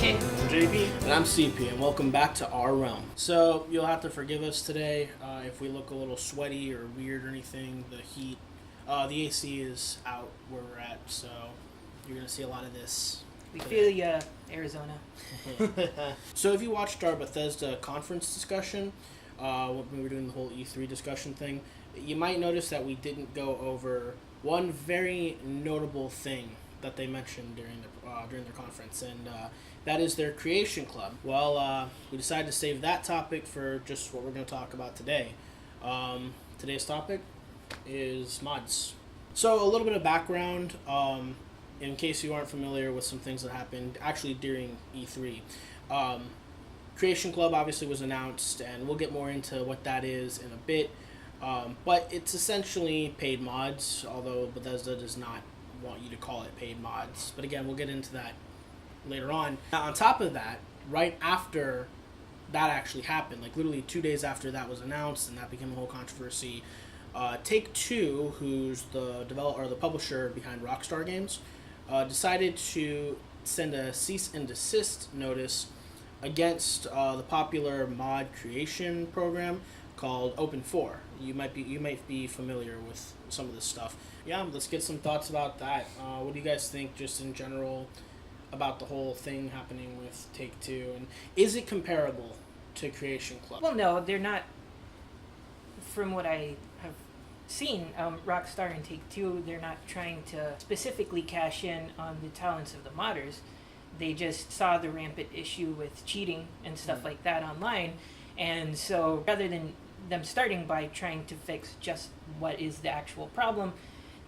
JK. I'm JP. And I'm CP, and welcome back to our realm. So, you'll have to forgive us today if we look a little sweaty or weird or anything. The heat, the AC is out where we're at, so you're going to see a lot of this. We feel ya, Arizona. So, if you watched our Bethesda conference discussion, when we were doing the whole E3 discussion thing, you might notice that we didn't go over one very notable thing that they mentioned during their conference, and that is their creation club. Well, we decided to save that topic for just what we're going to talk about today. Today's topic is mods. So a little bit of background, in case you aren't familiar with some things that happened actually during E3. Creation Club obviously was announced, and we'll get more into what that is in a bit. But it's essentially paid mods, although Bethesda does not want you to call it paid mods. But again, we'll get into that later on. Now, on top of that, right after that actually happened, like literally 2 days after that was announced and that became a whole controversy, TakeTwo, who's the developer or the publisher behind Rockstar Games, decided to send a cease and desist notice against the popular mod creation program called Open4. You might be familiar with some of this stuff. Yeah, let's get some thoughts about that. What do you guys think, just in general, about the whole thing happening with Take-Two, and is it comparable to Creation Club? Well, no, they're not. From what I have seen, Rockstar and Take-Two, they're not trying to specifically cash in on the talents of the modders. They just saw the rampant issue with cheating and stuff like that online, and so rather than them starting by trying to fix just what is the actual problem,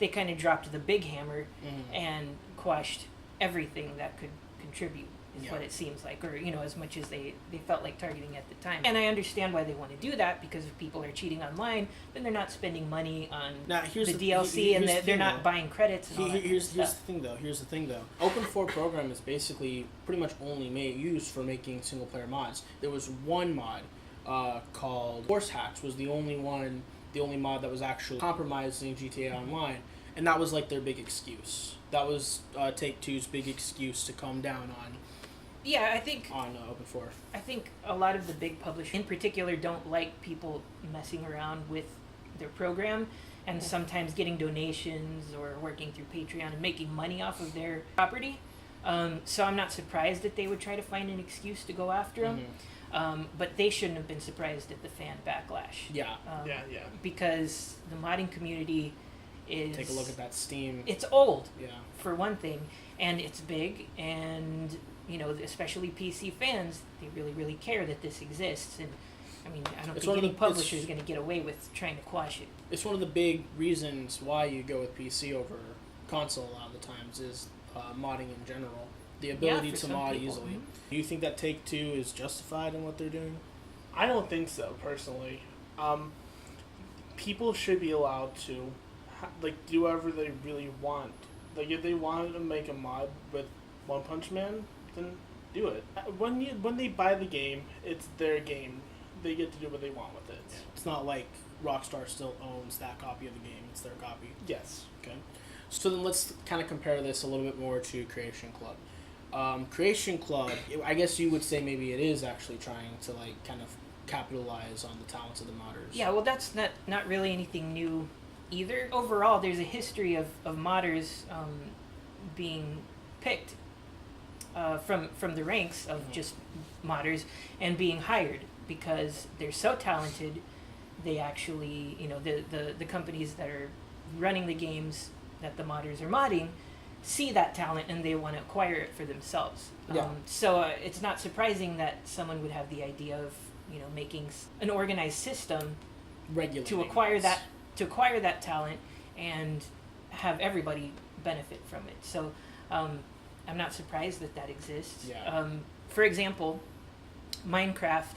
they kind of dropped the big hammer and quashed everything that could contribute, is what it seems like, or as much as they felt like targeting at the time. And I understand why they want to do that, because if people are cheating online, then they're not spending money on the DLC, and they're not buying credits and all that Here's the stuff. thing though. Open4 program is basically pretty much only used for making single player mods. There was one mod called Force Hacks, was the only mod that was actually compromising GTA Online, and that was like their big excuse. That was Take-Two's big excuse to come down on. Yeah, I think on Open4. I think a lot of the big publishers, in particular, don't like people messing around with their program, and sometimes getting donations or working through Patreon and making money off of their property. So I'm not surprised that they would try to find an excuse to go after them. But they shouldn't have been surprised at the fan backlash. Yeah. Because the modding community is... Take a look at that Steam. It's old, yeah, for one thing, and it's big, and, especially PC fans, they really, really care that this exists, and, I don't think any publisher is going to get away with trying to quash it. It's one of the big reasons why you go with PC over console a lot of the times, is modding in general. The ability to mod easily. Do you think that Take-Two is justified in what they're doing? I don't think so, personally. People should be allowed to do whatever they really want. Like, if they wanted to make a mod with One Punch Man, then do it. When they buy the game, it's their game. They get to do what they want with it. It's not like Rockstar still owns that copy of the game. It's their copy. Yes. Okay. So then let's kind of compare this a little bit more to Creation Club. Creation Club, I guess you would say maybe it is actually trying to kind of capitalize on the talents of the modders. Yeah, well, that's not really anything new either. Overall, there's a history of modders being picked from the ranks of just modders and being hired because they're so talented. They actually, the companies that are running the games that the modders are modding see that talent and they want to acquire it for themselves. So it's not surprising that someone would have the idea of making an organized system to acquire that talent and have everybody benefit from it. So I'm not surprised that exists. For example, Minecraft,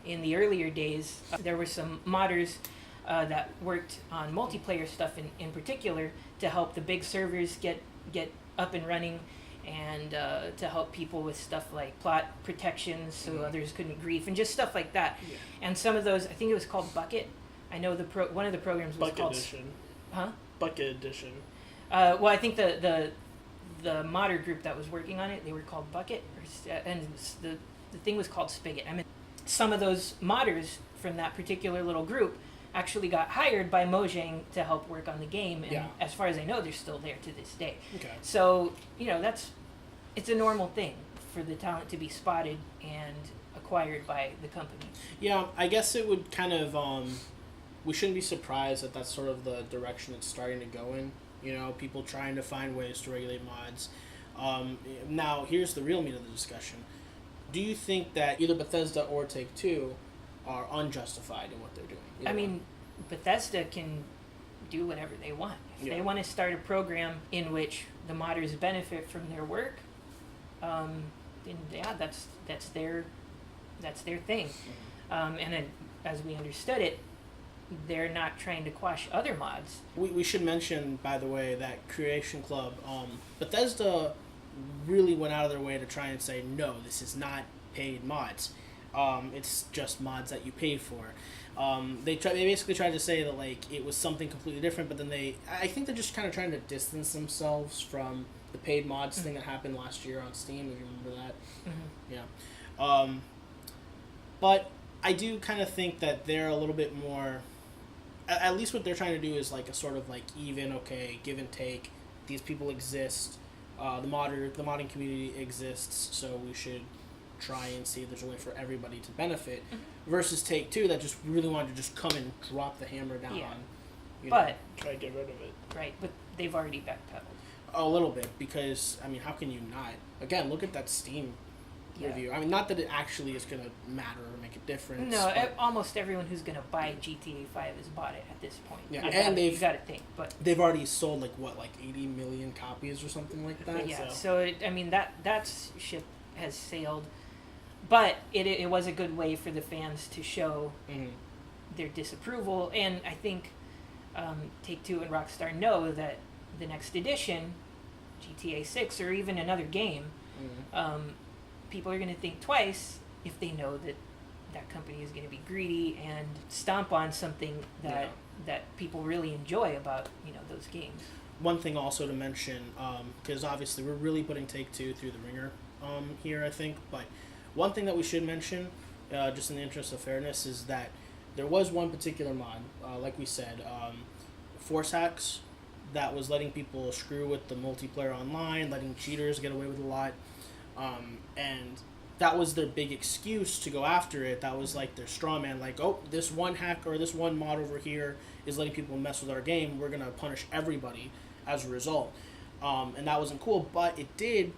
in the earlier days, there were some modders that worked on multiplayer stuff in particular to help the big servers get up and running, and to help people with stuff like plot protections so others couldn't grief, and just stuff like that. And some of those, I think it was called Bucket. I know one of the programs was Bucket called Edition. Huh? Bucket Edition. Well, I think the the modder group that was working on it, they were called Bucket, and the thing was called Spigot. I mean, some of those modders from that particular little group actually got hired by Mojang to help work on the game, and as far as I know, they're still there to this day. Okay. So, it's a normal thing for the talent to be spotted and acquired by the company. Yeah, I guess it would kind of, we shouldn't be surprised that that's sort of the direction it's starting to go in. People trying to find ways to regulate mods. Now, here's the real meat of the discussion. Do you think that either Bethesda or Take-Two are unjustified in what they're doing? I mean, Bethesda can do whatever they want. If they want to start a program in which the modders benefit from their work, then that's their thing. And then, as we understood it, they're not trying to quash other mods. We should mention, by the way, that Creation Club, Bethesda really went out of their way to try and say, no, this is not paid mods. It's just mods that you paid for. They basically tried to say that like it was something completely different, but then I think they're just kind of trying to distance themselves from the paid mods thing that happened last year on Steam, if you remember that. Yeah. But I do kind of think that they're a little bit more, at least what they're trying to do is like a sort of like even, okay, give and take. These people exist. The modding community exists, so we should try and see if there's a way for everybody to benefit. Versus Take-Two that just really wanted to just come and drop the hammer down on, try to get rid of it. Right, but they've already backpedaled. A little bit, because, I mean, how can you not? Again, look at that Steam review. I mean, not that it actually is going to matter or make a difference. No, almost everyone who's going to buy GTA 5 has bought it at this point. Yeah, you got to think, but they've already sold like 80 million copies or something like that. Yeah, so that ship has sailed, but it was a good way for the fans to show their disapproval, and I think Take-Two and Rockstar know that the next edition, GTA 6 or even another game, people are going to think twice if they know that that company is going to be greedy and stomp on something that people really enjoy about those games. One thing also to mention, because obviously we're really putting Take-Two through the ringer here, I think, but one thing that we should mention, just in the interest of fairness, is that there was one particular mod, like we said, Force Hacks, that was letting people screw with the multiplayer online, letting cheaters get away with a lot. And that was their big excuse to go after it. That was like their straw man, like, oh, this one hack or this one mod over here is letting people mess with our game. We're going to punish everybody as a result. And that wasn't cool, but it did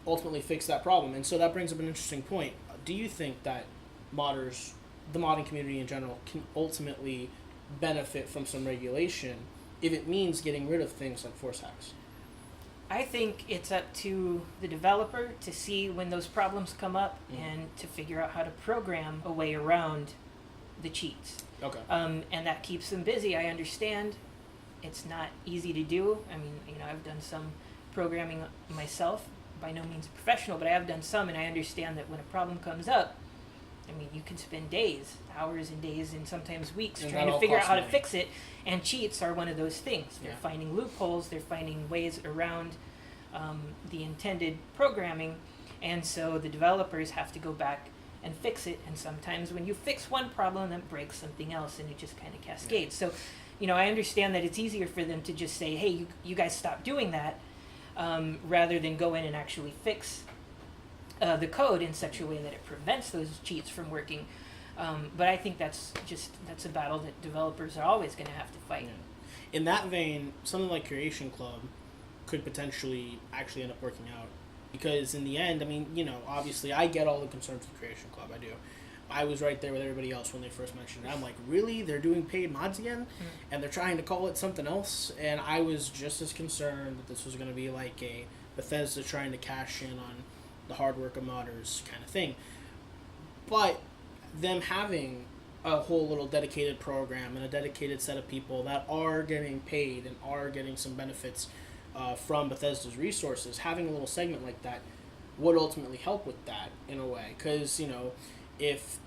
ultimately fix that problem. And so that brings up an interesting point. Do you think that modders, the modding community in general, can ultimately benefit from some regulation if it means getting rid of things like force hacks? I think it's up to the developer to see when those problems come up and to figure out how to program a way around the cheats. Okay. And that keeps them busy. I understand it's not easy to do. I mean, I've done some programming myself, by no means professional, but I have done some, and I understand that when a problem comes up, I mean, you can spend days, hours and days, and sometimes weeks trying to figure out how to fix it, and cheats are one of those things. They're finding loopholes, they're finding ways around the intended programming, and so the developers have to go back and fix it, and sometimes when you fix one problem, that breaks something else, and it just kind of cascades. So, I understand that it's easier for them to just say, hey, you guys stop doing that, rather than go in and actually fix the code in such a way that it prevents those cheats from working. But I think that's a battle that developers are always going to have to fight. Yeah. In that vein, something like Creation Club could potentially actually end up working out. Because in the end, I mean, obviously I get all the concerns with Creation Club, I do. I was right there with everybody else when they first mentioned it. I'm like, really? They're doing paid mods again? And they're trying to call it something else? And I was just as concerned that this was going to be like a Bethesda trying to cash in on the hard work of modders kind of thing. But them having a whole little dedicated program and a dedicated set of people that are getting paid and are getting some benefits from Bethesda's resources, having a little segment like that would ultimately help with that in a way. Because, if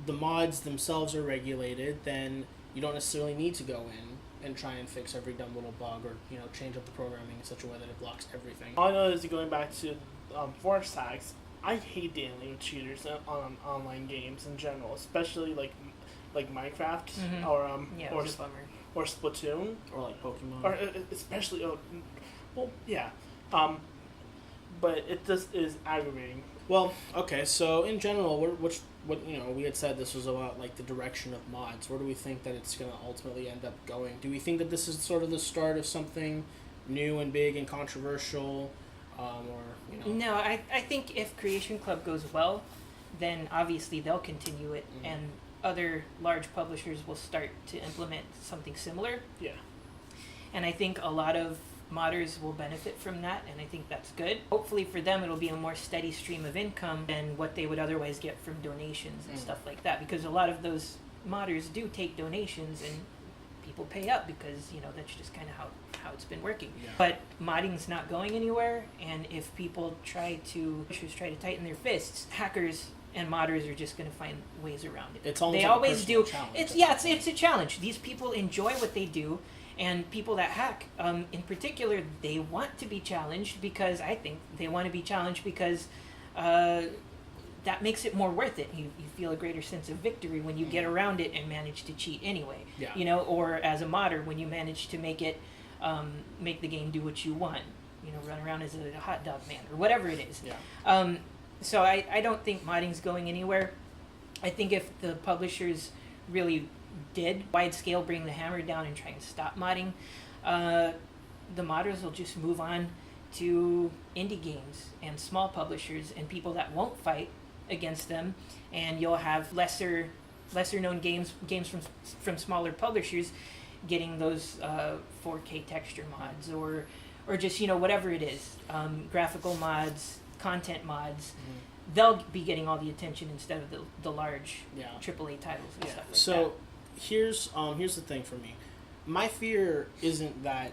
the mods themselves are regulated, then you don't necessarily need to go in and try and fix every dumb little bug or, you know, change up the programming in such a way that it blocks everything. All I know is going back to force tags. I hate dealing with cheaters on online games in general, especially like Minecraft Yeah, or it's a bummer. or Splatoon Or like Pokemon. or especially well yeah, but it just is aggravating. Well, okay, so in general, what you know, we had said this was about like the direction of mods. Where do we think that it's going to ultimately end up going? Do we think that this is sort of the start of something new and big and controversial, or you know? No, I think if Creation Club goes well, then obviously they'll continue it, and other large publishers will start to implement something similar. Yeah. And I think a lot of modders will benefit from that, and I think that's good. Hopefully for them it'll be a more steady stream of income than what they would otherwise get from donations and stuff like that, because a lot of those modders do take donations and people pay up because, you know, that's just kind of how it's been working. Yeah. But modding's not going anywhere, and if people try to tighten their fists, hackers and modders are just going to find ways around it. It's almost they like a always personal do. challenge. It's a challenge. These people enjoy what they do, and people that hack, in particular, they want to be challenged because I think they want to be challenged because that makes it more worth it. You feel a greater sense of victory when you get around it and manage to cheat anyway. Yeah. You know, or as a modder when you manage to make it make the game do what you want. You know, run around as a hot dog man or whatever it is. Yeah. So I don't think modding's going anywhere. I think if the publishers really did wide scale bring the hammer down and try and stop modding, the modders will just move on to indie games and small publishers and people that won't fight against them, and you'll have lesser known games from smaller publishers getting those 4K texture mods or just, you know, whatever it is, graphical mods, content mods. They'll be getting all the attention instead of the large AAA titles and stuff like that. So here's the thing for me. My fear isn't that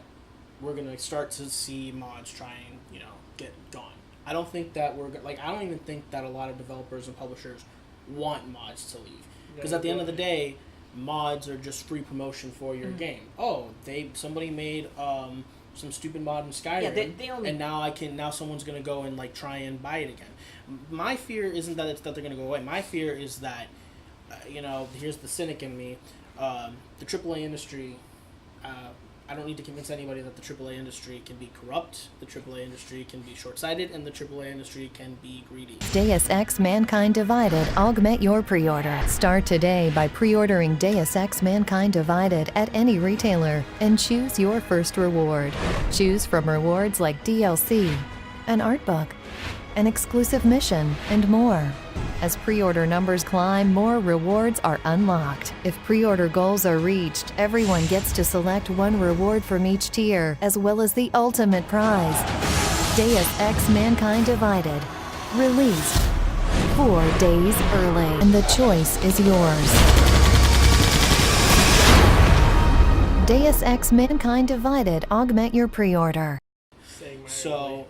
we're gonna start to see mods try and, you know, get gone. I don't think that I don't even think that a lot of developers and publishers want mods to leave, because at the end of the day, mods are just free promotion for your game. Oh, somebody made some stupid mod in Skyrim, and now someone's gonna go and like try and buy it again. My fear isn't that they're gonna go away. My fear is that, you know, here's the cynic in me. The AAA industry. I don't need to convince anybody that the AAA industry can be corrupt, the AAA industry can be short-sighted, and the AAA industry can be greedy. Deus Ex Mankind Divided. Augment your pre-order. Start today by pre-ordering Deus Ex Mankind Divided at any retailer and choose your first reward. Choose from rewards like DLC, an art book, an exclusive mission, and more. As pre-order numbers climb, more rewards are unlocked. If pre-order goals are reached, everyone gets to select one reward from each tier, as well as the ultimate prize. Deus Ex Mankind Divided. Released 4 days early, and the choice is yours. Deus Ex Mankind Divided. Augment your pre-order. So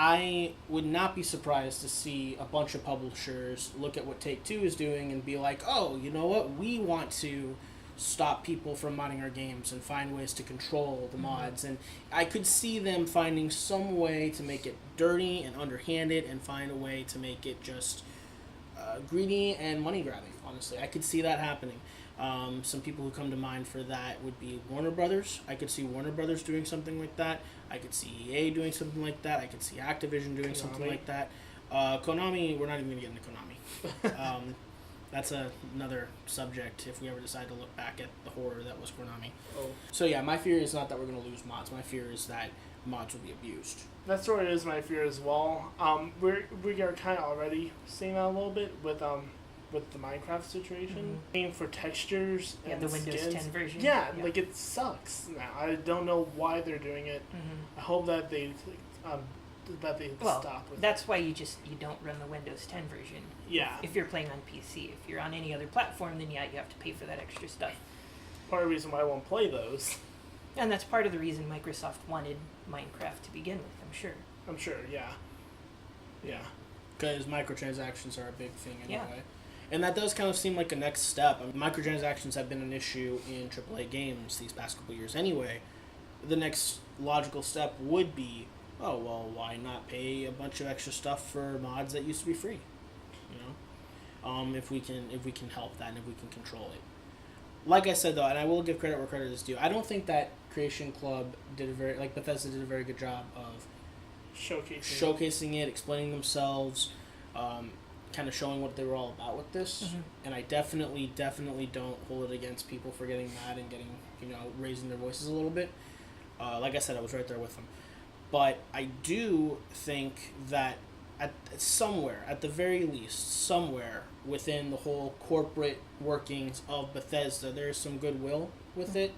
I would not be surprised to see a bunch of publishers look at what TakeTwo is doing and be like, oh, you know what, we want to stop people from modding our games and find ways to control the mods. And I could see them finding some way to make it dirty and underhanded and find a way to make it just greedy and money grabbing, honestly. I could see that happening. Some people who come to mind for that would be Warner Brothers. I could see Warner Brothers doing something like that. I could see EA doing something like that. I could see Activision doing something like that. Konami, we're not even going to get into Konami. That's another subject if we ever decide to look back at the horror that was Konami. So yeah, my fear is not that we're going to lose mods. My fear is that mods will be abused. That sort of is my fear as well. We are kind of already seeing that a little bit with the Minecraft situation. Paying for textures and the Windows skins. 10 version. Yeah, like it sucks now. I don't know why they're doing it. I hope that they stop with that's why you don't run the Windows 10 version. Yeah. If you're playing on PC. If you're on any other platform, then you have to pay for that extra stuff. Part of the reason why I won't play those. And that's part of the reason Microsoft wanted Minecraft to begin with, I'm sure. I'm sure, yeah. Yeah. Because microtransactions are a big thing anyway. And that does kind of seem like a next step. I mean, microtransactions have been an issue in AAA games these past couple years anyway. The next logical step would be, oh, well, why not pay a bunch of extra stuff for mods that used to be free? You know? If we can help that and if we can control it. Like I said, though, and I will give credit where credit is due, I don't think that Creation Club Bethesda did a very good job of showcasing it, explaining themselves, kind of showing what they were all about with this. Mm-hmm. And I definitely don't hold it against people for getting mad and getting, raising their voices a little bit. Like I said, I was right there with them. But I do think that at the very least, somewhere within the whole corporate workings of Bethesda, there's some goodwill with it,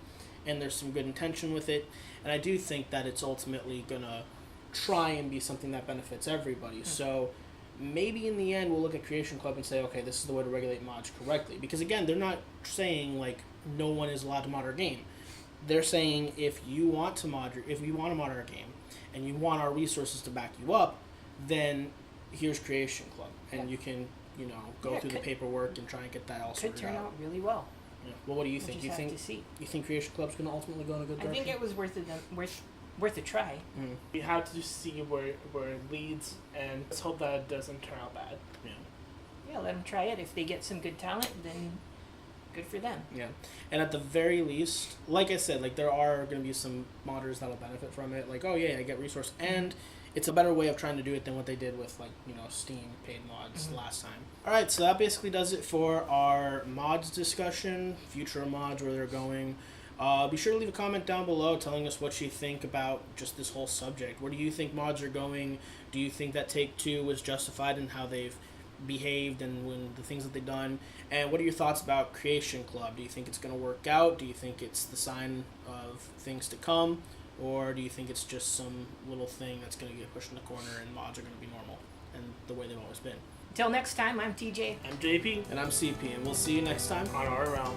and there's some good intention with it, and I do think that it's ultimately gonna try and be something that benefits everybody. So maybe in the end we'll look at Creation Club and say, okay, this is the way to regulate mods correctly. Because again, they're not saying like no one is allowed to mod our game. They're saying if you want to mod our game and you want our resources to back you up, then here's Creation Club, and you can go through the paperwork and try and get that all sorted out. Could turn out really well. Yeah. Well, what do you think? You think Creation Club's going to ultimately go in a good direction? I think it was worth a try. Mm. We have to see where it leads, and let's hope that it doesn't turn out bad. Yeah, let them try it. If they get some good talent, then good for them. Yeah, and at the very least, like I said, like there are going to be some modders that'll benefit from it. Like, oh yeah, I get resource, and it's a better way of trying to do it than what they did with Steam paid mods last time. All right, so that basically does it for our mods discussion, future mods, where they're going. Be sure to leave a comment down below telling us what you think about just this whole subject. Where do you think mods are going? Do you think that Take-Two was justified in how they've behaved and when the things that they've done? And what are your thoughts about Creation Club? Do you think it's going to work out? Do you think it's the sign of things to come? Or do you think it's just some little thing that's going to get pushed in the corner and mods are going to be normal and the way they've always been? Until next time, I'm TJ. I'm JP. And I'm CP, and we'll see you next time on our realm.